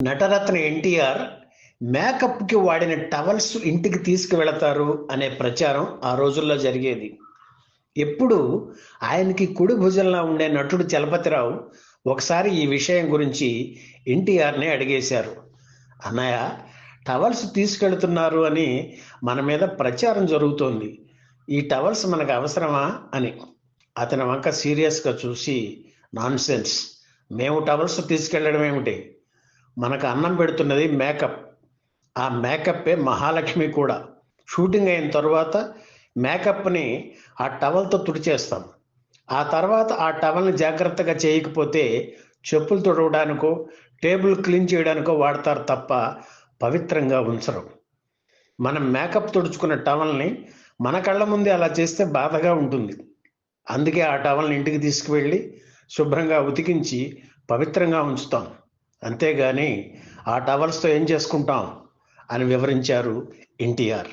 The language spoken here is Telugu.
నటరత్న ఎన్టీఆర్ మేకప్కి వాడిన టవల్స్ ఇంటికి తీసుకువెళతారు అనే ప్రచారం ఆ రోజుల్లో జరిగేది. ఎప్పుడు ఆయనకి కుడి భుజంలా ఉండే నటుడు చలపతిరావు ఒకసారి ఈ విషయం గురించి ఎన్టీఆర్ని అడిగేశారు. అన్నయ్య, టవల్స్ తీసుకెళ్తున్నారు అని మన మీద ప్రచారం జరుగుతోంది. ఈ టవల్స్ మనకు అవసరమా అని. అతని వంక సీరియస్గా చూసి, నాన్సెన్స్, మేము టవల్స్ తీసుకెళ్లడం ఏమిటి? మనకు అన్నం పెడుతున్నది మేకప్. ఆ మేకప్పే మహాలక్ష్మి కూడా. షూటింగ్ అయిన తర్వాత మేకప్ని ఆ టవల్తో తుడిచేస్తాం. ఆ తర్వాత ఆ టవల్ని జాగ్రత్తగా చేయకపోతే చెప్పులు తుడవడానికో టేబుల్ క్లీన్ చేయడానికో వాడతారు తప్ప పవిత్రంగా ఉంచరు. మనం మేకప్ తుడుచుకున్న టవల్ని మన కళ్ళ ముందే అలా చేస్తే బాధగా ఉంటుంది. అందుకే ఆ టవల్ని ఇంటికి తీసుకువెళ్ళి శుభ్రంగా ఉతికించి పవిత్రంగా ఉంచుతాం. అంతేగాని ఆ టవల్స్తో ఏం చేసుకుంటాం అని వివరించారు ఎన్టీఆర్.